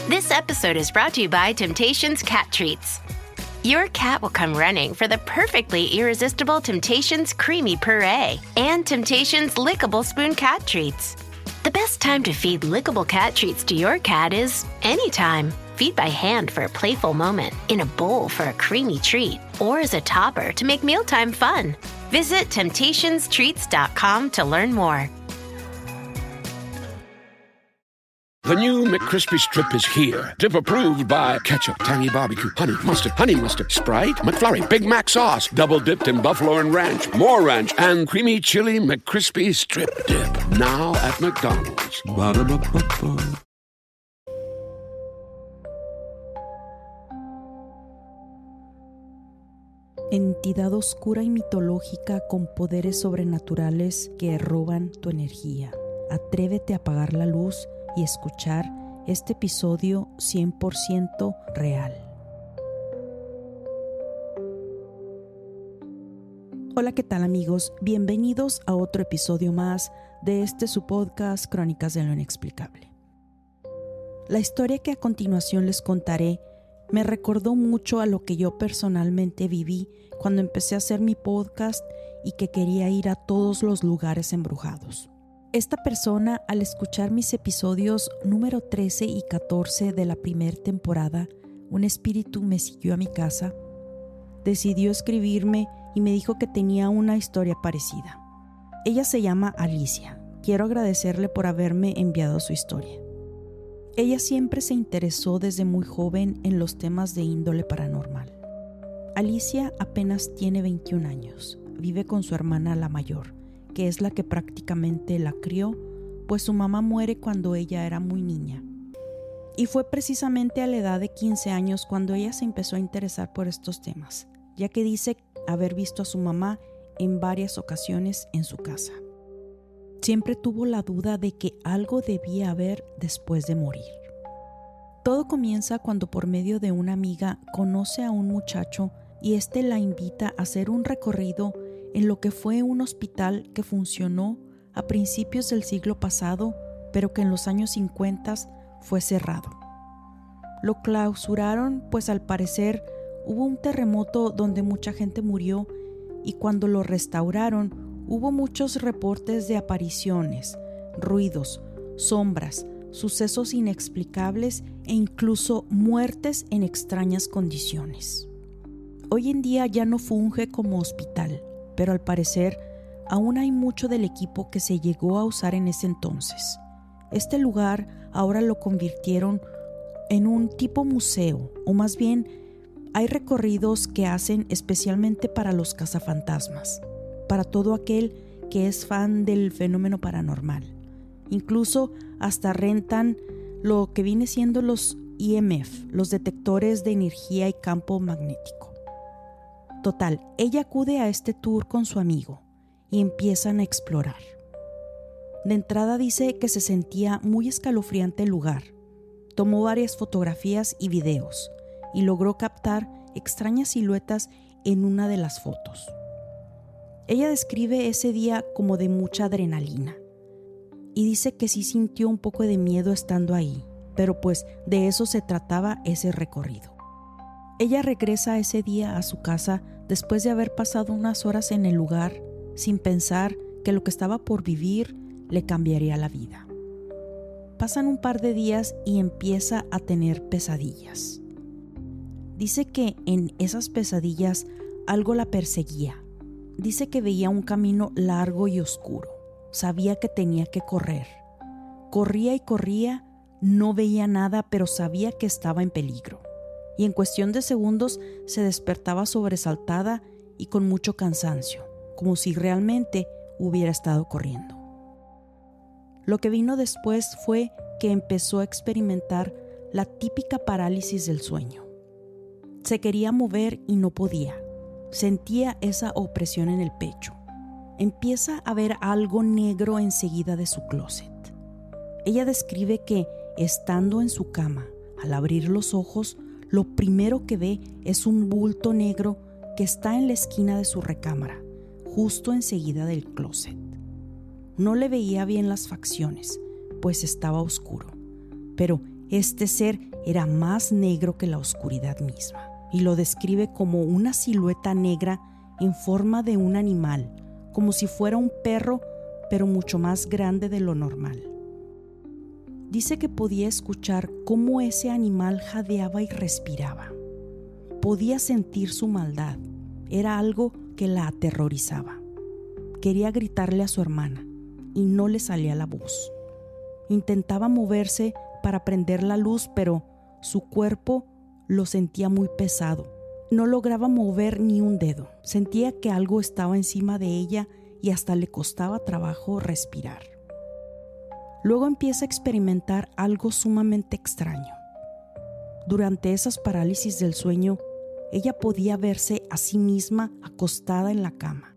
This episode is brought to you by Temptations Cat Treats. Your cat will come running for the perfectly irresistible Temptations Creamy Puree and Temptations Lickable Spoon Cat Treats. The best time to feed lickable cat treats to your cat is anytime. Feed by hand for a playful moment, in a bowl for a creamy treat, or as a topper to make mealtime fun. Visit TemptationsTreats.com to learn more. The new McCrispy Strip is here. Dip approved by ketchup, tangy barbecue, honey mustard, Sprite, McFlurry, Big Mac sauce, double dipped in buffalo and ranch, more ranch, and creamy chili McCrispy Strip Dip. Now at McDonald's. Ba-da-ba-ba-ba. Entidad oscura y mitológica con poderes sobrenaturales que roban tu energía. Atrévete a apagar la luz y escuchar este episodio 100% real. Hola, ¿qué tal amigos? Bienvenidos a otro episodio más de su podcast Crónicas de lo Inexplicable. La historia que a continuación les contaré me recordó mucho a lo que yo personalmente viví cuando empecé a hacer mi podcast y que quería ir a todos los lugares embrujados. Esta persona, al escuchar mis episodios número 13 y 14 de la primera temporada, un espíritu me siguió a mi casa, decidió escribirme y me dijo que tenía una historia parecida. Ella se llama Alicia. Quiero agradecerle por haberme enviado su historia. Ella siempre se interesó desde muy joven en los temas de índole paranormal. Alicia apenas tiene 21 años. Vive con su hermana la mayor, que es la que prácticamente la crió, pues su mamá muere cuando ella era muy niña. Y fue precisamente a la edad de 15 años cuando ella se empezó a interesar por estos temas, ya que dice haber visto a su mamá en varias ocasiones en su casa. Siempre tuvo la duda de que algo debía haber después de morir. Todo comienza cuando por medio de una amiga conoce a un muchacho y este la invita a hacer un recorrido en lo que fue un hospital que funcionó a principios del siglo pasado, pero que en los años 50 fue cerrado. Lo clausuraron, pues al parecer hubo un terremoto donde mucha gente murió y cuando lo restauraron hubo muchos reportes de apariciones, ruidos, sombras, sucesos inexplicables e incluso muertes en extrañas condiciones. Hoy en día ya no funge como hospital, pero al parecer aún hay mucho del equipo que se llegó a usar en ese entonces. Este lugar ahora lo convirtieron en un tipo museo, o más bien hay recorridos que hacen especialmente para los cazafantasmas, para todo aquel que es fan del fenómeno paranormal. Incluso hasta rentan lo que viene siendo los EMF, los detectores de energía y campo magnético. Total, ella acude a este tour con su amigo y empiezan a explorar. De entrada dice que se sentía muy escalofriante el lugar. Tomó varias fotografías y videos y logró captar extrañas siluetas en una de las fotos. Ella describe ese día como de mucha adrenalina y dice que sí sintió un poco de miedo estando ahí, pero pues de eso se trataba ese recorrido. Ella regresa ese día a su casa después de haber pasado unas horas en el lugar sin pensar que lo que estaba por vivir le cambiaría la vida. Pasan un par de días y empieza a tener pesadillas. Dice que en esas pesadillas algo la perseguía. Dice que veía un camino largo y oscuro. Sabía que tenía que correr. Corría y corría, no veía nada, pero sabía que estaba en peligro. Y en cuestión de segundos se despertaba sobresaltada y con mucho cansancio, como si realmente hubiera estado corriendo. Lo que vino después fue que empezó a experimentar la típica parálisis del sueño. Se quería mover y no podía. Sentía esa opresión en el pecho. Empieza a ver algo negro enseguida de su closet. Ella describe que, estando en su cama, al abrir los ojos, lo primero que ve es un bulto negro que está en la esquina de su recámara, justo enseguida del closet. No le veía bien las facciones, pues estaba oscuro, pero este ser era más negro que la oscuridad misma, y lo describe como una silueta negra en forma de un animal, como si fuera un perro, pero mucho más grande de lo normal. Dice que podía escuchar cómo ese animal jadeaba y respiraba. Podía sentir su maldad. Era algo que la aterrorizaba. Quería gritarle a su hermana y no le salía la voz. Intentaba moverse para prender la luz, pero su cuerpo lo sentía muy pesado. No lograba mover ni un dedo. Sentía que algo estaba encima de ella y hasta le costaba trabajo respirar. Luego empieza a experimentar algo sumamente extraño. Durante esas parálisis del sueño, ella podía verse a sí misma acostada en la cama.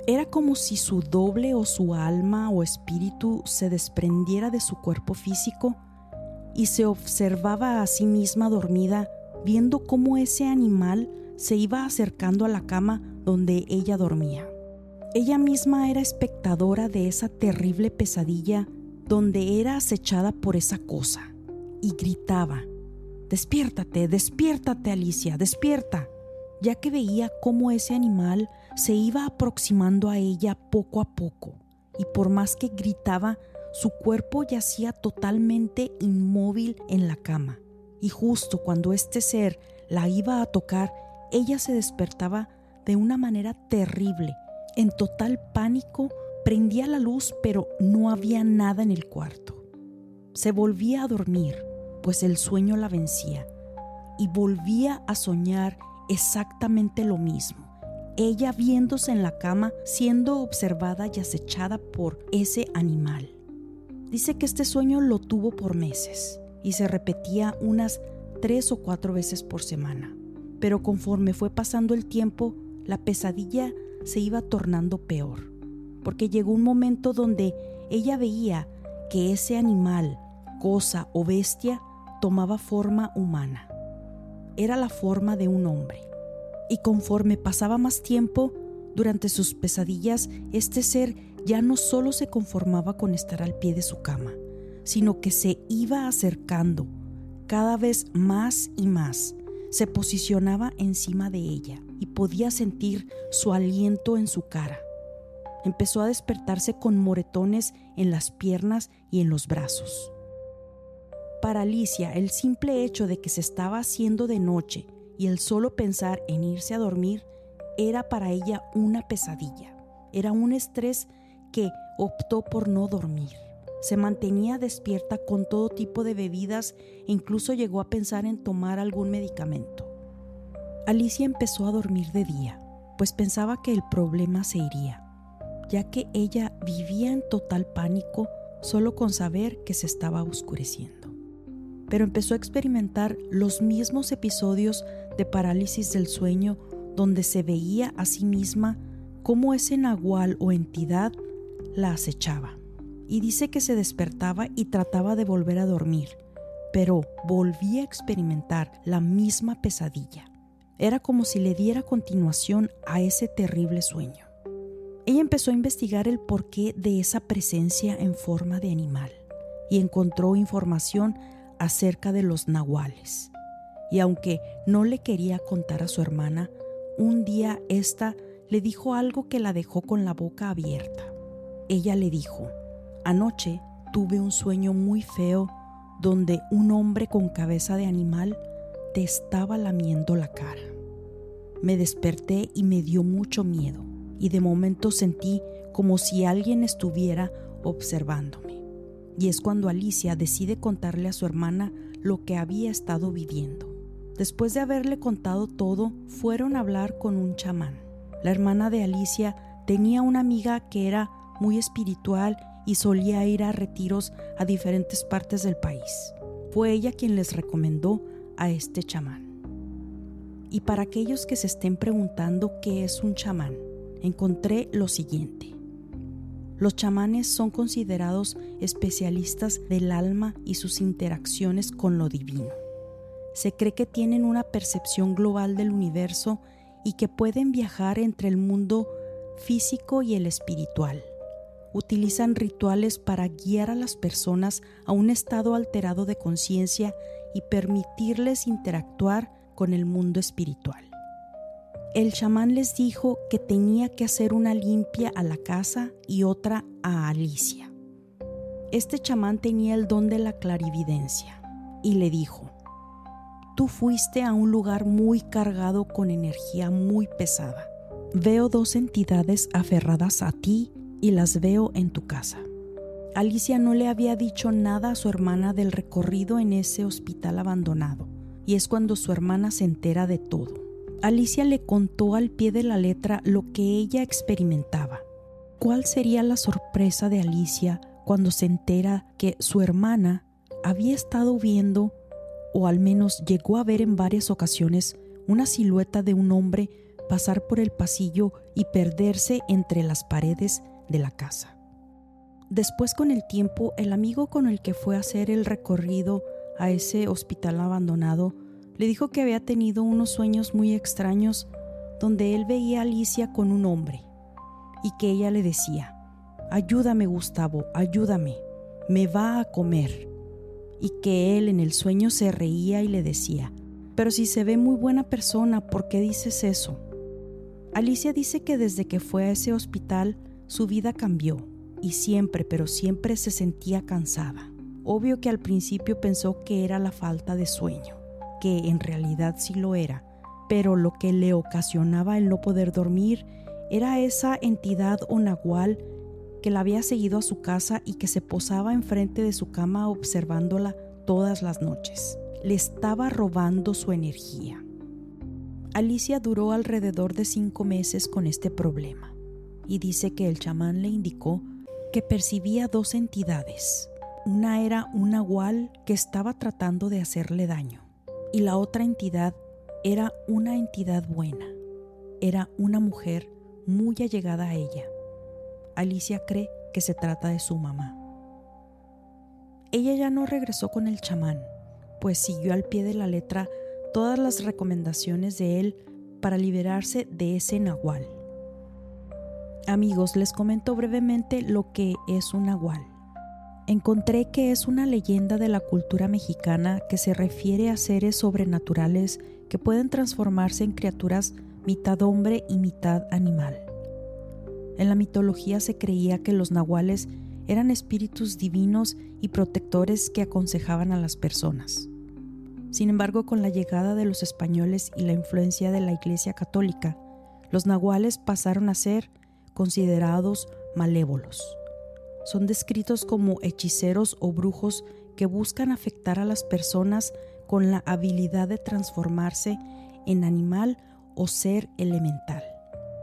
Era como si su doble o su alma o espíritu se desprendiera de su cuerpo físico y se observaba a sí misma dormida, viendo cómo ese animal se iba acercando a la cama donde ella dormía. Ella misma era espectadora de esa terrible pesadilla donde era acechada por esa cosa, y gritaba: «Despiértate, despiértate, Alicia, despierta», ya que veía cómo ese animal se iba aproximando a ella poco a poco, y por más que gritaba, su cuerpo yacía totalmente inmóvil en la cama, y justo cuando este ser la iba a tocar, ella se despertaba de una manera terrible. En total pánico, prendía la luz, pero no había nada en el cuarto. Se volvía a dormir, pues el sueño la vencía, y volvía a soñar exactamente lo mismo. Ella viéndose en la cama, siendo observada y acechada por ese animal. Dice que este sueño lo tuvo por meses y se repetía unas 3 o 4 veces por semana. Pero conforme fue pasando el tiempo, la pesadilla se iba tornando peor, porque llegó un momento donde ella veía que ese animal, cosa o bestia tomaba forma humana. Era la forma de un hombre. Y conforme pasaba más tiempo, durante sus pesadillas, este ser ya no solo se conformaba con estar al pie de su cama, sino que se iba acercando cada vez más y más. Se posicionaba encima de ella y podía sentir su aliento en su cara. Empezó a despertarse con moretones en las piernas y en los brazos. Para Alicia, el simple hecho de que se estaba haciendo de noche y el solo pensar en irse a dormir era para ella una pesadilla. Era un estrés que optó por no dormir. Se mantenía despierta con todo tipo de bebidas e incluso llegó a pensar en tomar algún medicamento. Alicia empezó a dormir de día, pues pensaba que el problema se iría, ya que ella vivía en total pánico solo con saber que se estaba oscureciendo. Pero empezó a experimentar los mismos episodios de parálisis del sueño donde se veía a sí misma cómo ese nahual o entidad la acechaba. Y dice que se despertaba y trataba de volver a dormir, pero volvía a experimentar la misma pesadilla. Era como si le diera continuación a ese terrible sueño. Ella empezó a investigar el porqué de esa presencia en forma de animal y encontró información acerca de los nahuales. Y aunque no le quería contar a su hermana, un día ésta le dijo algo que la dejó con la boca abierta. Ella le dijo: «Anoche tuve un sueño muy feo donde un hombre con cabeza de animal te estaba lamiendo la cara. Me desperté y me dio mucho miedo y de momento sentí como si alguien estuviera observándome». Y es cuando Alicia decide contarle a su hermana lo que había estado viviendo. Después de haberle contado todo, fueron a hablar con un chamán. La hermana de Alicia tenía una amiga que era muy espiritual y solía ir a retiros a diferentes partes del país. Fue ella quien les recomendó a este chamán. Y para aquellos que se estén preguntando qué es un chamán, encontré lo siguiente. Los chamanes son considerados especialistas del alma y sus interacciones con lo divino. Se cree que tienen una percepción global del universo y que pueden viajar entre el mundo físico y el espiritual. Utilizan rituales para guiar a las personas a un estado alterado de conciencia y permitirles interactuar con el mundo espiritual. El chamán les dijo que tenía que hacer una limpia a la casa y otra a Alicia. Este chamán tenía el don de la clarividencia y le dijo: tú fuiste a un lugar muy cargado con energía muy pesada. Veo 2 entidades aferradas a ti y las veo en tu casa. Alicia no le había dicho nada a su hermana del recorrido en ese hospital abandonado, y es cuando su hermana se entera de todo. Alicia le contó al pie de la letra lo que ella experimentaba. ¿Cuál sería la sorpresa de Alicia cuando se entera que su hermana había estado viendo, o al menos llegó a ver en varias ocasiones, una silueta de un hombre pasar por el pasillo y perderse entre las paredes de la casa? Después, con el tiempo, el amigo con el que fue a hacer el recorrido a ese hospital abandonado le dijo que había tenido unos sueños muy extraños donde él veía a Alicia con un hombre y que ella le decía: ayúdame, Gustavo, ayúdame, me va a comer. Y que él en el sueño se reía y le decía: pero si se ve muy buena persona, ¿por qué dices eso? Alicia dice que desde que fue a ese hospital su vida cambió y siempre, pero siempre se sentía cansada. Obvio que al principio pensó que era la falta de sueño, que en realidad sí lo era, pero lo que le ocasionaba el no poder dormir era esa entidad o nahual que la había seguido a su casa y que se posaba enfrente de su cama observándola todas las noches. Le estaba robando su energía. Alicia duró alrededor de 5 meses con este problema y dice que el chamán le indicó que percibía 2 entidades. Una era un nahual que estaba tratando de hacerle daño y la otra entidad era una entidad buena. Era una mujer muy allegada a ella. Alicia cree que se trata de su mamá. Ella ya no regresó con el chamán, pues siguió al pie de la letra todas las recomendaciones de él para liberarse de ese nahual. Amigos, les comento brevemente lo que es un nahual. Encontré que es una leyenda de la cultura mexicana que se refiere a seres sobrenaturales que pueden transformarse en criaturas mitad hombre y mitad animal. En la mitología se creía que los nahuales eran espíritus divinos y protectores que aconsejaban a las personas. Sin embargo, con la llegada de los españoles y la influencia de la Iglesia Católica, los nahuales pasaron a ser considerados malévolos. Son descritos como hechiceros o brujos que buscan afectar a las personas con la habilidad de transformarse en animal o ser elemental,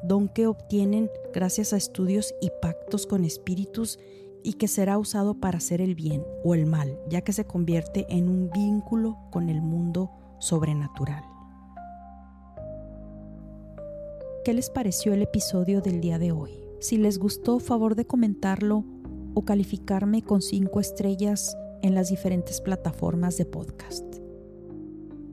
don que obtienen gracias a estudios y pactos con espíritus y que será usado para hacer el bien o el mal, ya que se convierte en un vínculo con el mundo sobrenatural. ¿Qué les pareció el episodio del día de hoy? Si les gustó, favor de comentarlo o calificarme con 5 estrellas en las diferentes plataformas de podcast.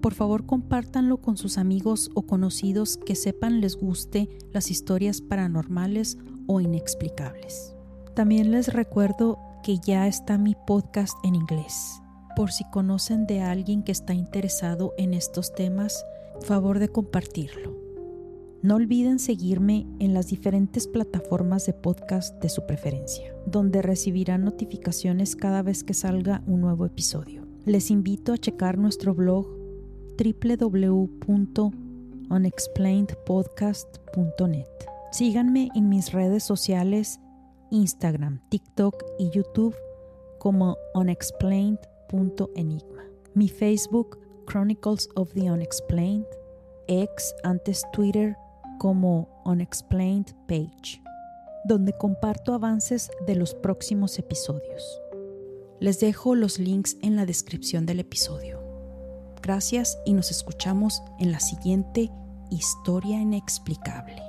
Por favor, compártanlo con sus amigos o conocidos que sepan les guste las historias paranormales o inexplicables. También les recuerdo que ya está mi podcast en inglés. Por si conocen de alguien que está interesado en estos temas, favor de compartirlo. No olviden seguirme en las diferentes plataformas de podcast de su preferencia, donde recibirán notificaciones cada vez que salga un nuevo episodio. Les invito a checar nuestro blog www.unexplainedpodcast.net. Síganme en mis redes sociales, Instagram, TikTok y YouTube como unexplained.enigma. Mi Facebook, Chronicles of the Unexplained, ex antes Twitter como Unexplained Page, donde comparto avances de los próximos episodios. Les dejo los links en la descripción del episodio. Gracias y nos escuchamos en la siguiente historia inexplicable.